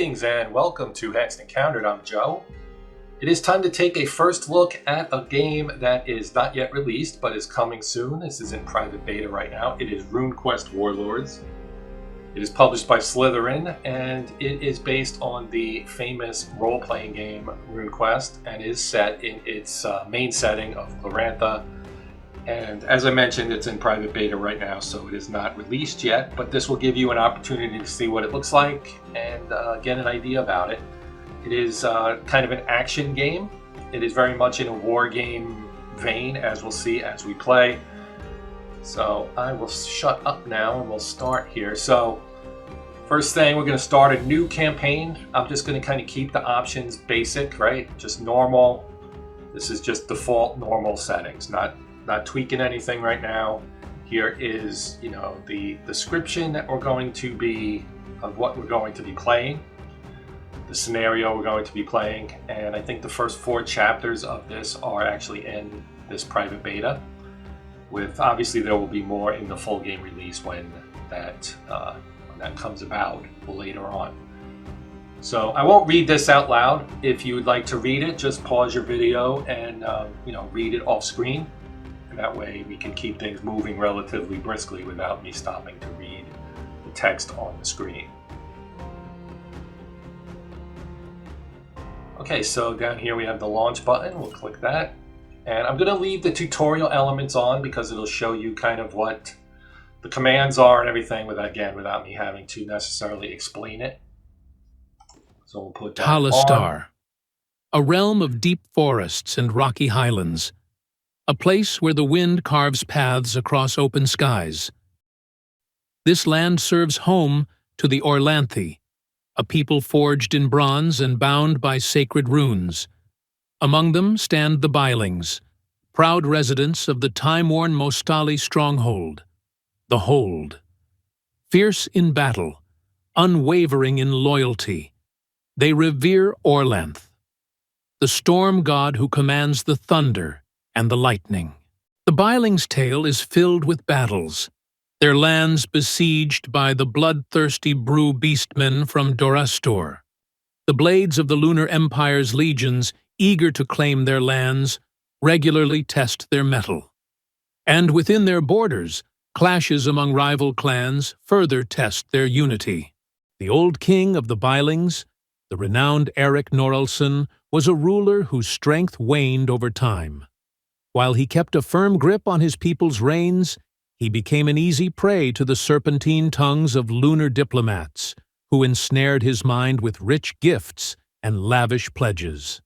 Greetings and welcome to Hexed Encountered. I'm Joe. It is time to take a first look at a game that is not yet released but is coming soon. This is in private beta right now. It is Runequest Warlords. It is published by Slitherine and it is based on the famous role-playing game Runequest and is set in its main setting of Glorantha. And as I mentioned, it's in private beta right now, so it is not released yet, but this will give you an opportunity to see what it looks like and get an idea about it. It is kind of an action game. It is very much in a war game vein, as we'll see as we play. So I will shut up now and we'll start here. So first thing, we're going to start a new campaign. I'm just going to kind of keep the options basic, right? Just normal. This is just default normal settings, not tweaking anything right now. Here is, the description that we're going to be of what we're going to be playing, the scenario we're going to be playing, and I think the first 4 chapters of this are actually in this private beta. With obviously there will be more in the full game release when that comes about later on. So I won't read this out loud. If you would like to read it, just pause your video and read it off screen. And that way we can keep things moving relatively briskly without me stopping to read the text on the screen. Okay, so down here we have the launch button. We'll click that. And I'm going to leave the tutorial elements on because it'll show you kind of what the commands are and everything without me having to necessarily explain it. So we'll put that Talastar, a realm of deep forests and rocky highlands. A place where the wind carves paths across open skies. This land serves home to the Orlanthi, a people forged in bronze and bound by sacred runes. Among them stand the Bylings, proud residents of the time-worn Mostali stronghold, the Hold. Fierce in battle, unwavering in loyalty, they revere Orlanth, the storm god who commands the thunder and the lightning. The Bylings' tale is filled with battles, their lands besieged by the bloodthirsty brew beastmen from Dorastor. The blades of the Lunar Empire's legions, eager to claim their lands, regularly test their mettle. And within their borders, clashes among rival clans further test their unity. The old king of the Bylings, the renowned Erik Norrelson, was a ruler whose strength waned over time. While he kept a firm grip on his people's reins, he became an easy prey to the serpentine tongues of lunar diplomats, who ensnared his mind with rich gifts and lavish pledges.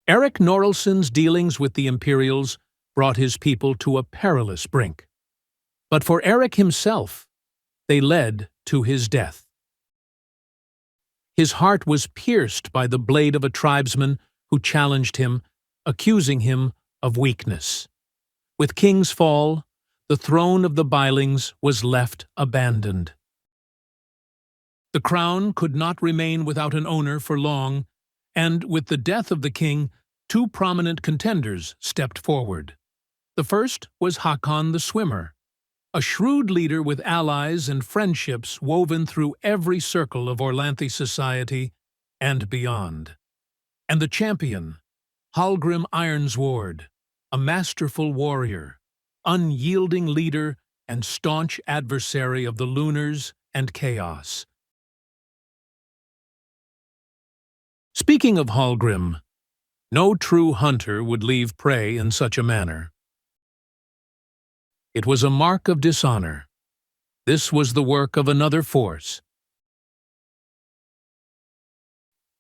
Erik Norrelson's dealings with the Imperials brought his people to a perilous brink. But for Erik himself, they led to his death. His heart was pierced by the blade of a tribesman who challenged him, accusing him of weakness. With King's fall, the throne of the Bylings was left abandoned. The crown could not remain without an owner for long, and with the death of the king, 2 prominent contenders stepped forward. The first was Hakon the Swimmer, a shrewd leader with allies and friendships woven through every circle of Orlanthi society and beyond. And the champion, Hahlgrim Ironsword, a masterful warrior, unyielding leader, and staunch adversary of the Lunars and Chaos. Speaking of Hahlgrim, no true hunter would leave prey in such a manner. It was a mark of dishonor. This was the work of another force.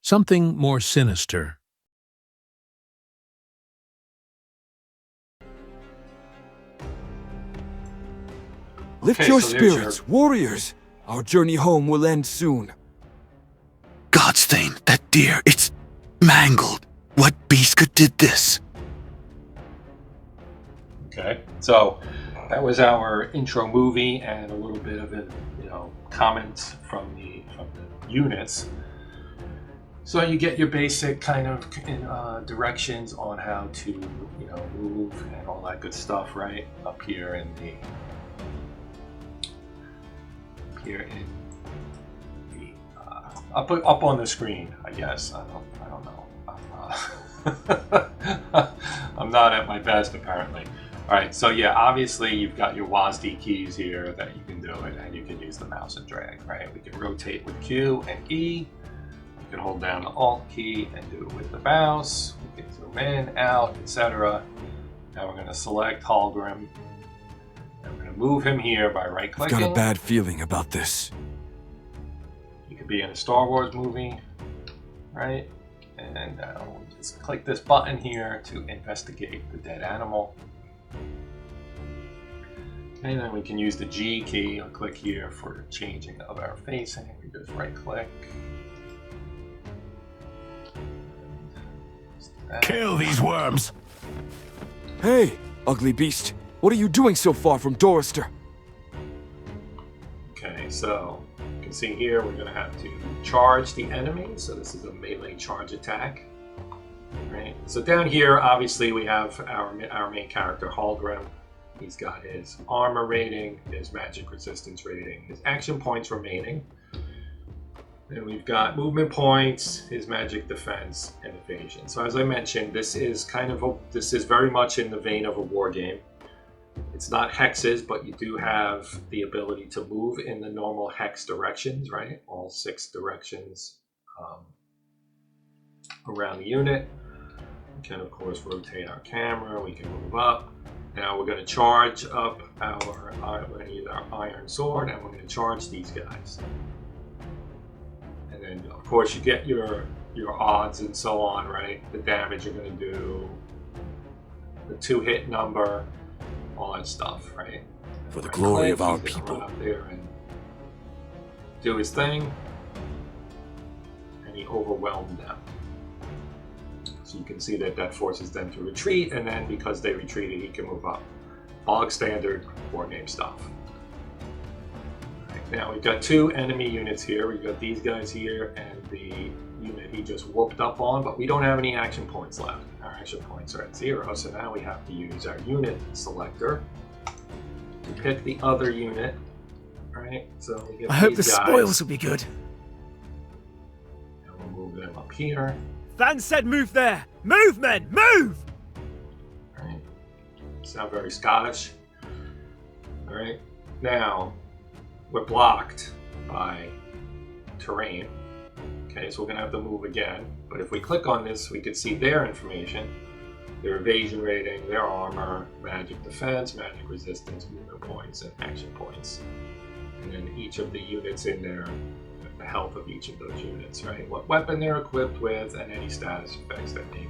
Something more sinister. Lift your spirits, warriors! Our journey home will end soon. Godstane, that deer, it's mangled. What beast could did this? Okay, so that was our intro movie and a little bit of it, comments from the units. So you get your basic kind of directions on how to, move and all that good stuff, right? Up here in the I'll put up on the screen, I guess. I don't know. I'm not at my best, apparently. All right, so yeah, obviously you've got your WASD keys here that you can do it, and you can use the mouse and drag, right? We can rotate with Q and E. You can hold down the Alt key and do it with the mouse. We can zoom in, out, etc. Now we're going to select Hahlgrim. And we're going to move him here by right-clicking. I've got a bad feeling about this. You could be in a Star Wars movie, right? And we'll just click this button here to investigate the dead animal. And then we can use the G key. I'll click here for changing of our facing. We just right-click. Kill these worms! Hey, ugly beast. What are you doing so far from Dorister? Okay, so you can see here we're going to have to charge the enemy. So this is a melee charge attack. Right. So down here, obviously, we have our main character, Hahlgrim. He's got his armor rating, his magic resistance rating, his action points remaining. And we've got movement points, his magic defense, and evasion. So as I mentioned, this is very much in the vein of a war game. It's not hexes, but you do have the ability to move in the normal hex directions, right? All 6 directions around the unit. We can, of course, rotate our camera. We can move up. Now we're going to charge up we're going to use our Iron Sword, and we're going to charge these guys. And then, of course, you get your odds and so on, right? The damage you're going to do, the 2-hit number, all that stuff, right? For the glory of our people. Run up there and do his thing, and he overwhelmed them. So you can see that forces them to retreat, and then because they retreated, he can move up. Bog standard war game stuff. Right, now we've got 2 enemy units here. We've got these guys here and the unit he just whooped up on, but we don't have any action points left. Our action points are at 0, so now we have to use our unit selector to pick the other unit. Right, so we get I hope these the guys. spoils will be good. And we'll move them up here. Than said move there! Move, men! Move! Right. Sound very Scottish. Alright. Now, we're blocked by terrain. Okay, so we're going to have to move again. But if we click on this, we can see their information. Their evasion rating, their armor, magic defense, magic resistance, movement points, and action points. And then each of the units in there, the health of each of those units, right? What weapon they're equipped with, and any status effects that they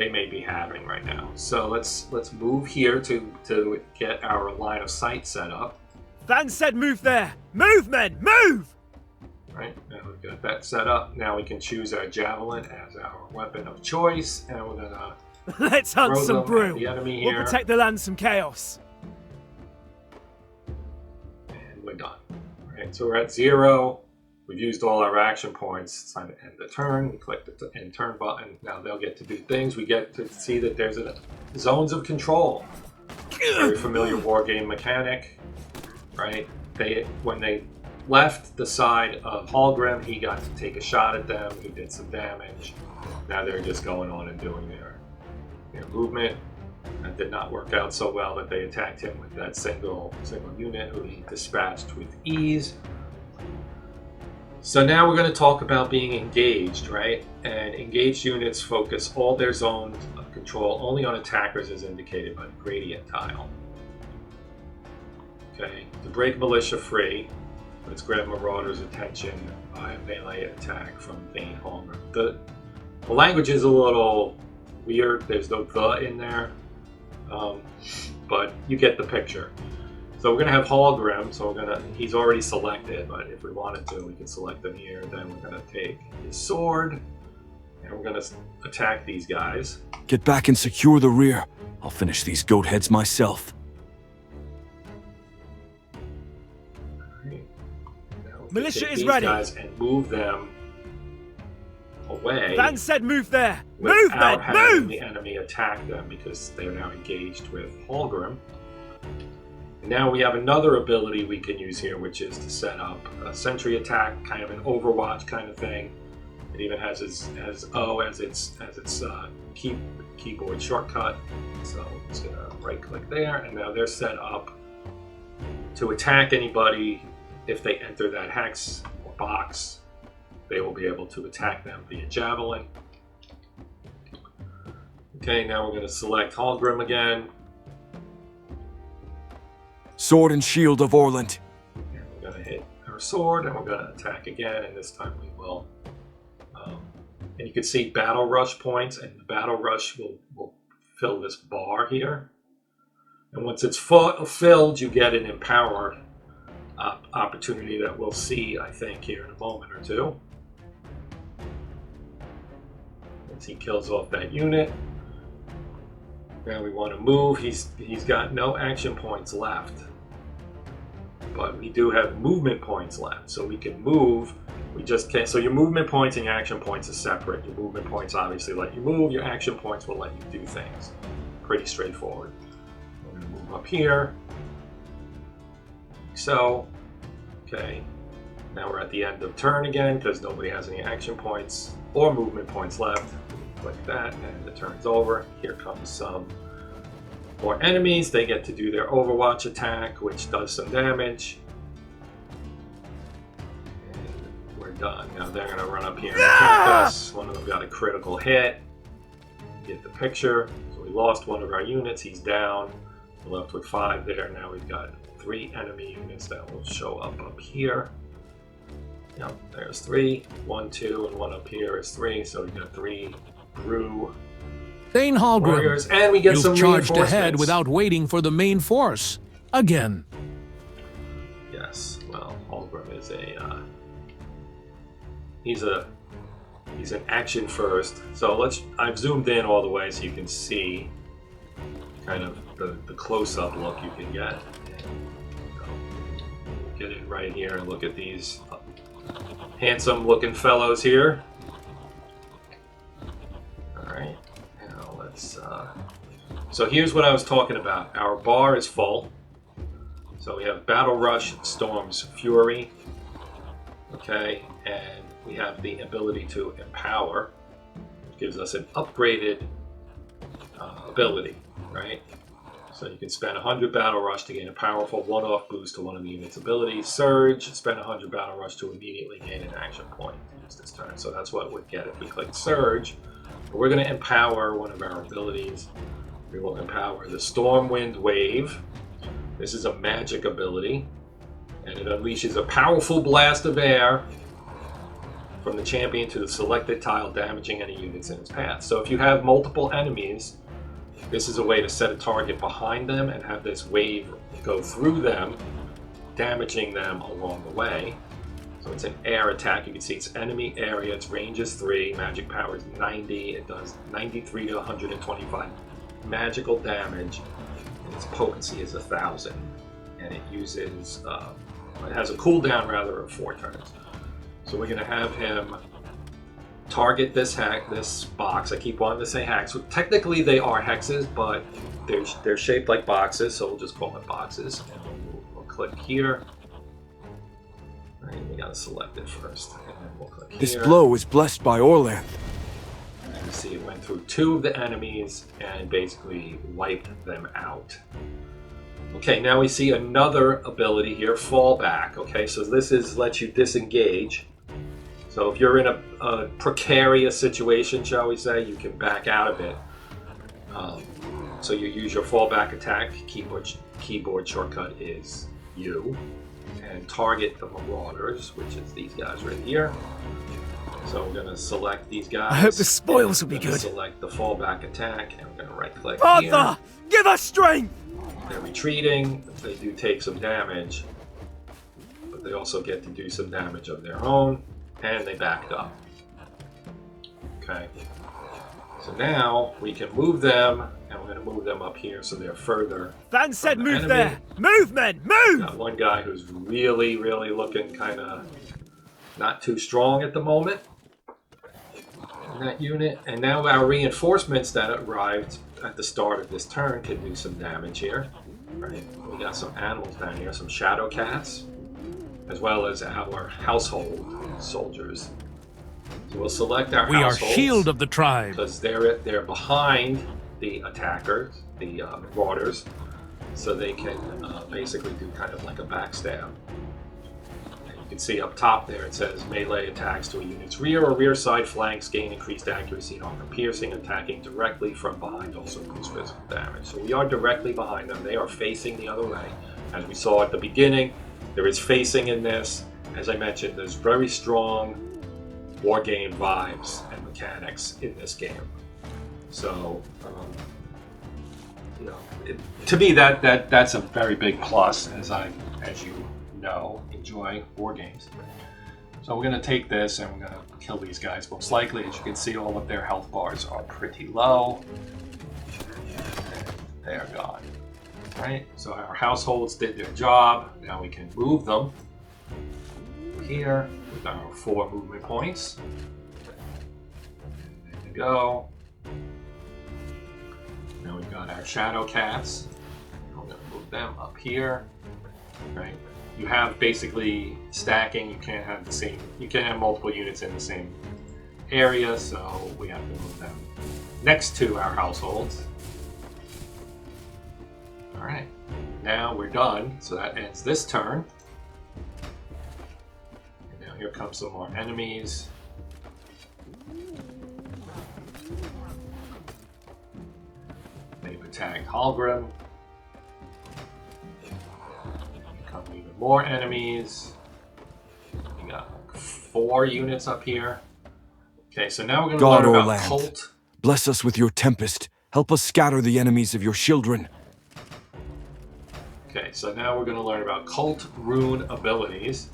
may be having right now. So let's move here to get our line of sight set up. Than said move there! Move, men! Move! Right, now we've got that set up. Now we can choose our javelin as our weapon of choice, and we're gonna Let's hunt throw some them brew. at the enemy We'll here. protect the land from chaos. And we're done. Alright, so we're at 0. We've used all our action points. It's time to end the turn. We click the end turn button. Now they'll get to do things. We get to see that there's zones of control. Very familiar war game mechanic, right? When they left the side of Hahlgrim, he got to take a shot at them. He did some damage. Now they're just going on and doing their movement. That did not work out so well that they attacked him with that single unit who he dispatched with ease. So now we're going to talk about being engaged, right? And engaged units focus all their zones of control only on attackers as indicated by the gradient tile. Okay, to break militia free, let's grab Marauder's attention by a melee attack from Vayne Hahlgrim. The language is a little weird. There's no "the" in there, but you get the picture. So we're going to have Hahlgrim, so he's already selected, but if we wanted to, we can select him here. Then we're going to take his sword, and we're going to attack these guys. Get back and secure the rear. I'll finish these goat heads myself. Right. Militia is these ready. Guys and move them away. Than said move there! Move, without men! having Move! the enemy attack them because they're now engaged with Hahlgrim. And now we have another ability we can use here, which is to set up a sentry attack, kind of an Overwatch kind of thing. It even has its keyboard shortcut. So I'm just gonna right-click there, and now they're set up to attack anybody. If they enter that hex or box, they will be able to attack them via javelin. Okay, now we're going to select Hahlgrim again. Sword and shield of Orland. And we're going to hit our sword, and we're going to attack again, and this time we will. And you can see battle rush points, and the battle rush will fill this bar here. And once it's filled, you get an empower opportunity that we'll see, I think, here in a moment or two. Once he kills off that unit. Now we want to move. He's got no action points left. But we do have movement points left. So we can move. We just can't. So your movement points and your action points are separate. Your movement points obviously let you move. Your action points will let you do things. Pretty straightforward. We're going to move up here. So, okay. Now we're at the end of turn again because nobody has any action points or movement points left. Like that, and the turn's over. Here comes some more enemies. They get to do their Overwatch attack, which does some damage. And we're done. Now they're going to run up here and attack us. One of them got a critical hit. Get the picture. So we lost one of our units. He's down. We're left with 5 there. Now we've got 3 enemy units that will show up here. Yep, there's 3. 1, 2, and 1 up here is 3. So we've got 3 Brew Thane Hahlgrim, warriors, and we get some you've charged reinforcements. ahead without waiting for the main force. Again. Yes, well, Hahlgrim is he's an action first. So I've zoomed in all the way so you can see kind of the close-up look you can get. Get it right here and look at these handsome-looking fellows here. Alright, now let's, so here's what I was talking about. Our bar is full. So we have Battle Rush, Storm's Fury, okay, and we have the ability to Empower, which gives us an upgraded ability, right? So you can spend 100 Battle Rush to gain a powerful one-off boost to one of the unit's abilities. Surge, spend 100 Battle Rush to immediately gain an action point to use this turn. So that's what we'd get if we click Surge. We're going to empower one of our abilities. We will empower the Stormwind Wave. This is a magic ability, and it unleashes a powerful blast of air from the champion to the selected tile, damaging any units in its path. So if you have multiple enemies, this is a way to set a target behind them and have this wave go through them, damaging them along the way. So it's an air attack. You can see its enemy area, its range is 3, magic power is 90, it does 93 to 125 magical damage, and its potency is 1,000. And it uses, it has a cooldown rather of 4 turns. So we're going to have him target this box. I keep wanting to say hex. So technically they are hexes, but they're shaped like boxes, so we'll just call them boxes. And we'll click here. Right, we gotta select it first, and then we'll click This here. blow is blessed by Orland. And you see it went through 2 of the enemies and basically wiped them out. Okay, now we see another ability here, Fallback. Okay, so this lets you disengage. So if you're in a precarious situation, shall we say, you can back out of it. So you use your fallback attack. Keyboard shortcut is U. And target the Marauders, which is these guys right here. So we're going to select these guys. I hope the spoils will be good. Select the fallback attack, and we're going to right-click here. Arthur, give us strength! They're retreating. They do take some damage, but they also get to do some damage of their own, and they backed up. Okay. So now we can move them, and we're going to move them up here so they're further. Van said from the move enemy. there! Move, men, move! Got one guy who's really, really looking kind of not too strong at the moment in that unit. And now our reinforcements that arrived at the start of this turn can do some damage here. Right, we got some animals down here, some shadow cats, as well as our household soldiers. So we'll select our We are households, shield of the tribe. because they're behind the attackers, the marauders, so they can basically do kind of like a backstab. And you can see up top there it says melee attacks to a unit's rear or rear side flanks gain increased accuracy and armor piercing. Attacking directly from behind also boosts physical damage. So we are directly behind them. They are facing the other way. As we saw at the beginning, there is facing in this. As I mentioned, there's very strong war game vibes and mechanics in this game. So, you know, to me that's a very big plus, as you know, enjoy war games. So we're going to take this and we're going to kill these guys. Most likely, as you can see, all of their health bars are pretty low. And they're gone. Right? So our households did their job. Now we can move them here with our 4 movement points. There we go. Now we've got our shadow cats. I'm going to move them up here. Right? You have basically stacking. You can't have the same. You can't have multiple units in the same area, so we have to move them next to our households. All right. Now we're done. So that ends this turn. And now here comes some more enemies. They've attacked Hahlgrim. Even more enemies. We got 4 units up here. Okay, so now we're going to learn about land, cult. bless us with your tempest. Help us scatter the enemies of your children. Okay, so now we're going to learn about cult rune abilities.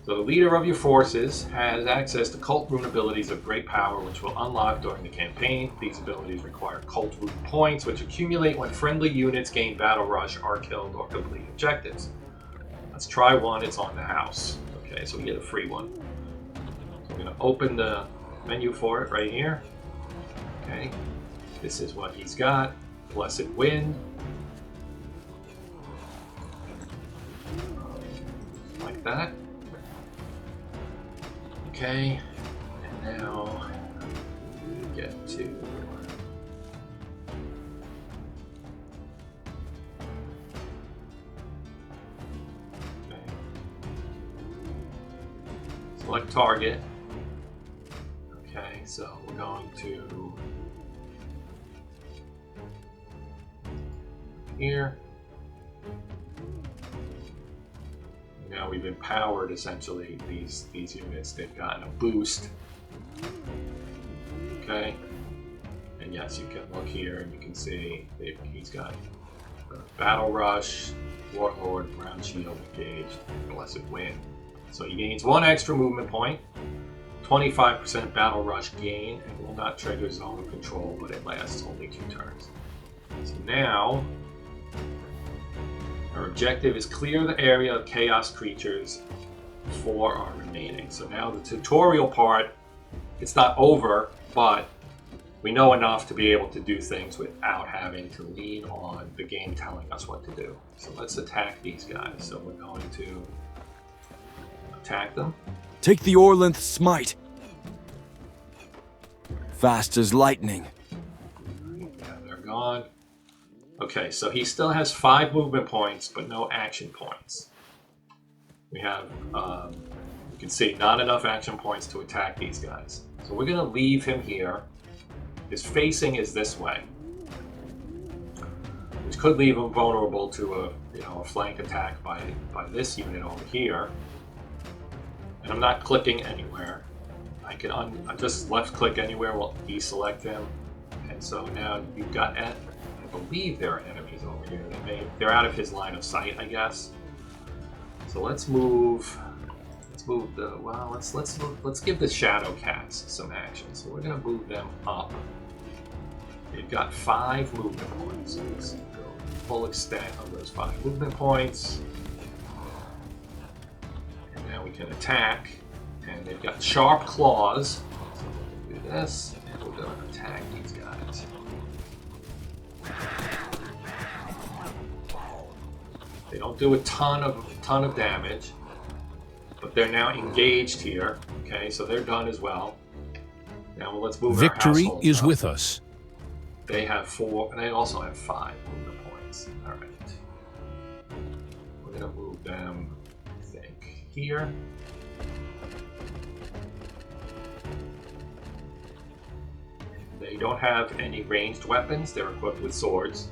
So the leader of your forces has access to cult rune abilities of great power, which will unlock during the campaign. These abilities require cult rune points, which accumulate when friendly units gain battle rush, are killed, or complete objectives. Let's try one. It's on the house. Okay, so we get a free one. So I'm going to open the menu for it right here. Okay, this is what he's got. Blessed Wind. Like that. Okay, and now we get to select target. Okay, so we're going to here. Now we've empowered essentially these units. They've gotten a boost. Okay, and yes, you can look here and you can see he's got Battle Rush, Warlord, Ground Shield, Engaged, Blessed Wind. So he gains 1 extra movement point, 25% Battle Rush gain, and will not trigger Zone of Control, but it lasts only 2 turns. So now our objective is clear the area of chaos creatures. 4 are remaining. So now the tutorial part, it's not over, but we know enough to be able to do things without having to lean on the game telling us what to do. So let's attack these guys. So we're going to attack them. Take the Orlanth Smite. Fast as lightning. Yeah, they're gone. Okay, so he still has 5 movement points, but no action points. We have, you can see, not enough action points to attack these guys. So we're going to leave him here. His facing is this way, which could leave him vulnerable to a flank attack by this unit over here. And I'm not clicking anywhere. I can I just left click anywhere will deselect him. And so now you've got, I believe there are enemies over here. They're out of his line of sight, I guess. So let's move let's give the Shadow Cats some action. So we're gonna move them up. They've got 5 movement points. So let's go full extent of those 5 movement points. And now we can attack. And they've got sharp claws. So we're gonna do this, and we're gonna attack these guys. They don't do a ton of damage, but they're now engaged here. Okay, so they're done as well. Now let's move our Victory households is up. with us. They have 4, and they also have 5 movement points. All right. We're gonna move them, I think, here. They don't have any ranged weapons. They're equipped with swords.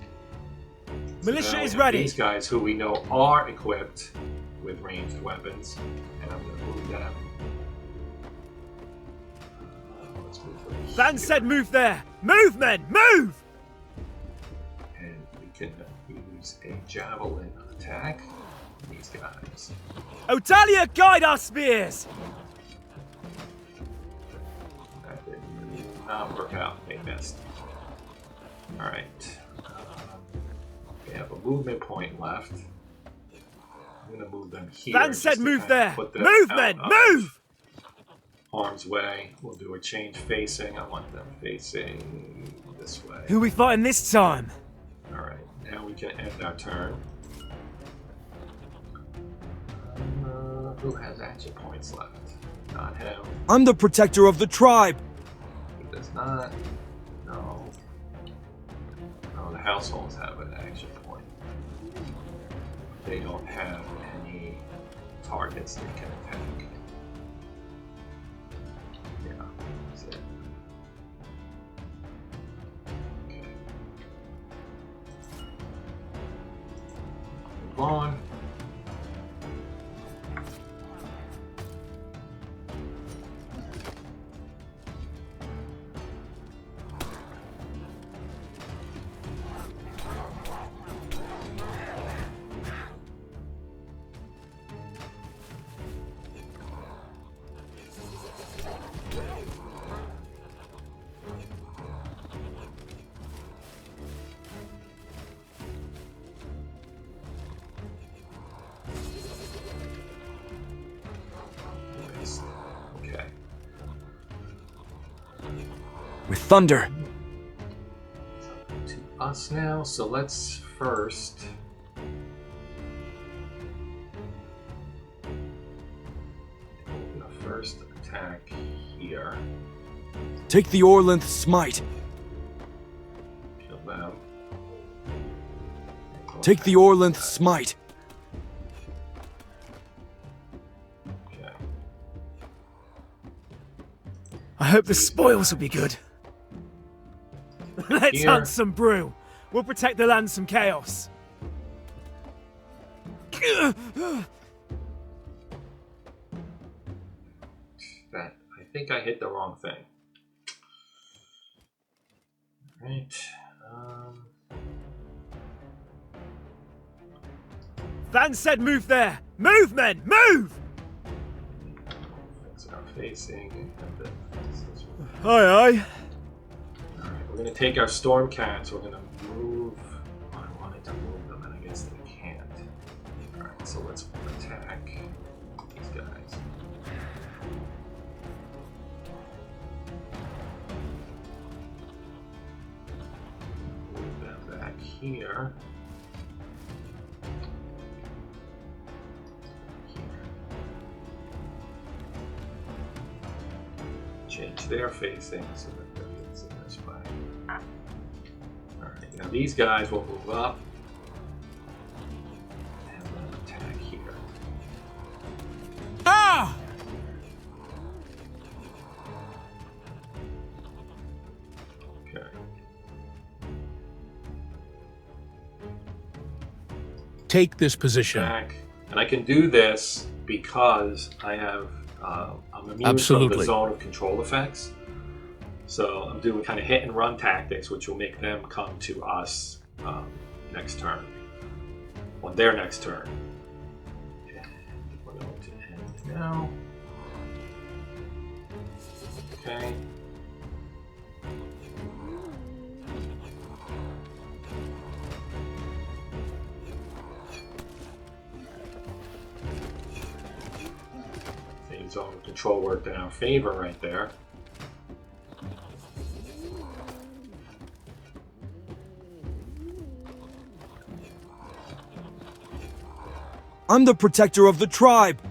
So Militia now we is have ready. These guys who we know are equipped with ranged weapons, and I'm gonna move them. Let's move them Van here. said move there. Move, men, move! And we can use a javelin attack on these guys. Odalia, guide our spears! That did not work out. They missed. Alright. They have a movement point left. I'm going to move them here. Van just said to move kind of there. put them Move, out men, of move! harm's way. We'll do a change facing. I want them facing this way. Who we fighting this time? Alright, now we can end our turn. Who has action points left? Not him. I'm the protector of the tribe. He does not. No. No, the households have an action point. They don't have any targets they can attack. Yeah, that's it. Okay. Move on. Okay. With thunder. To us now, so let's first attack here. Take the Orlanth smite. Kill them. Take the Orlanth smite. Okay. I hope the spoils will be good. Let's Here. hunt some brew. We'll protect the land from chaos. That I think I hit the wrong thing. Right. Van said move there. Move, men, move! Things are facing. And then this one. Aye, aye. Alright, we're gonna take our storm cats. We're gonna move. I wanted to move them, and I guess they can't. Alright, so let's attack these guys. Move them back here. Change their facing so that they're facing this way. Alright, now these guys will move up and then attack here. Ah! Okay. Take this position. Attack. And I can do this because I have I'm immune from the Absolutely. zone of control effects. So I'm doing kind of hit and run tactics, which will make them come to us next turn. On their next turn. And we're going to end now. Okay. Zone of control worked in our favor right there. I'm the protector of the tribe.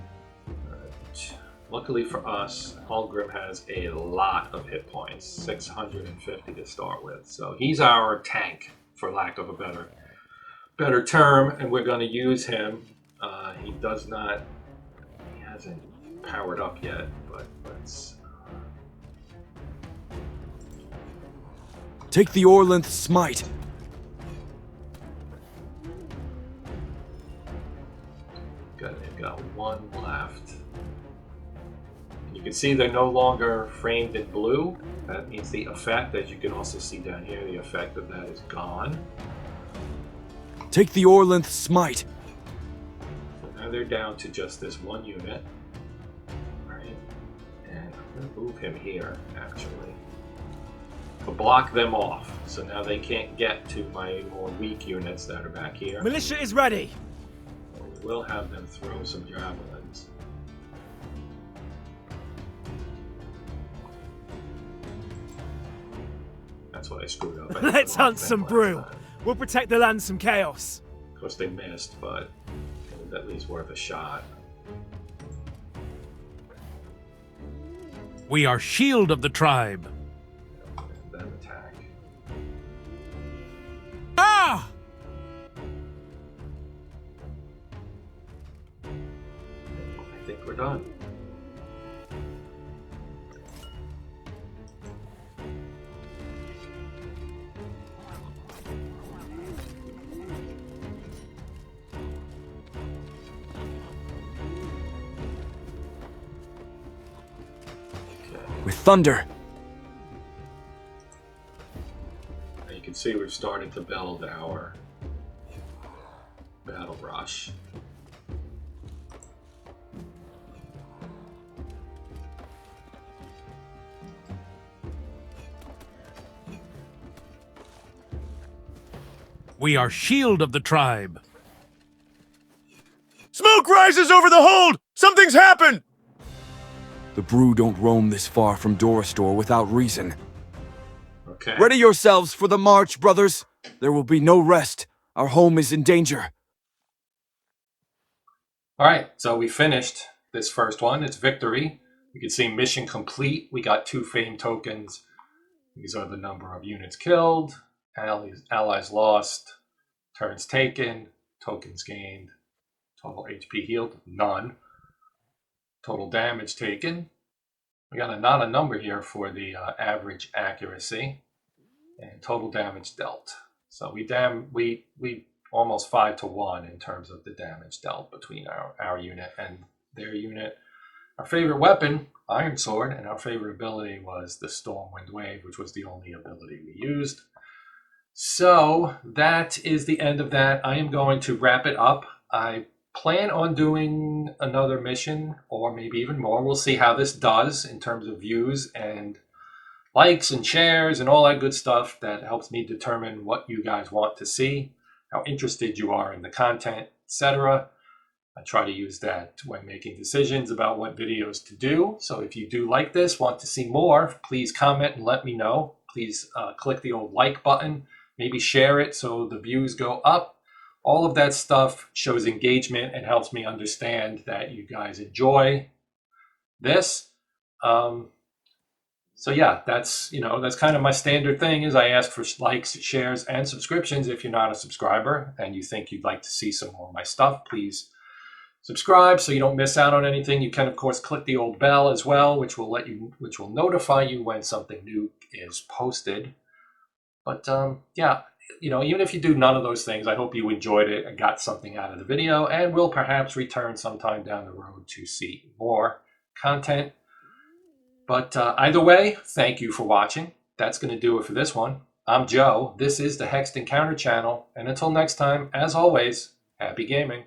Luckily for us, Hahlgrim has a lot of hit points, 650 to start with. So he's our tank, for lack of a better term, and we're going to use him. He hasn't powered up yet, but let's... Take the Orlanth Smite. They've got one left. You can see they're no longer framed in blue. That means the effect, as you can also see down here, the effect of that is gone. Take the Orlanth Smite. So now they're down to just this one unit. Right? And I'm going to move him here, actually. To block them off. So now they can't get to my more weak units that are back here. Militia is ready. We will have them throw some javelins. That's what I screwed up. Let's hunt some brew. We'll protect the land from chaos. Of course they missed, but it was at least worth a shot. We are shield of the tribe. And then attack. Ah! I think we're done. With thunder. Now you can see we've started to build our battle rush. We are shield of the tribe. Smoke rises over the hold! Something's happened! The brew don't roam this far from Dorastor without reason. Okay. Ready yourselves for the march, brothers. There will be no rest. Our home is in danger. Alright, so we finished this first one. It's victory. You can see mission complete. We got 2 fame tokens. These are the number of units killed, allies lost, turns taken, tokens gained, total HP healed, none. Total damage taken. We got not a number here for the average accuracy, and total damage dealt. So we almost 5 to 1 in terms of the damage dealt between our unit and their unit. Our favorite weapon, Ironsword, and our favorite ability was the Stormwind Wave, which was the only ability we used. So that is the end of that. I am going to wrap it up. I plan on doing another mission, or maybe even more. We'll see how this does in terms of views and likes and shares and all that good stuff that helps me determine what you guys want to see, how interested you are in the content, etc. I try to use that when making decisions about what videos to do. So if you do like this, want to see more, please comment and let me know. Please click the old like button, maybe share it so the views go up. All of that stuff shows engagement and helps me understand that you guys enjoy this. So yeah, that's kind of my standard thing is I ask for likes, shares, and subscriptions. If you're not a subscriber and you think you'd like to see some more of my stuff, please subscribe so you don't miss out on anything. You can of course click the old bell as well, which will notify you when something new is posted. But yeah. Even if you do none of those things, I hope you enjoyed it and got something out of the video, and will perhaps return sometime down the road to see more content. But either way, thank you for watching. That's going to do it for this one. I'm Joe. This is the Hexed Encounter channel, and until next time, as always, happy gaming.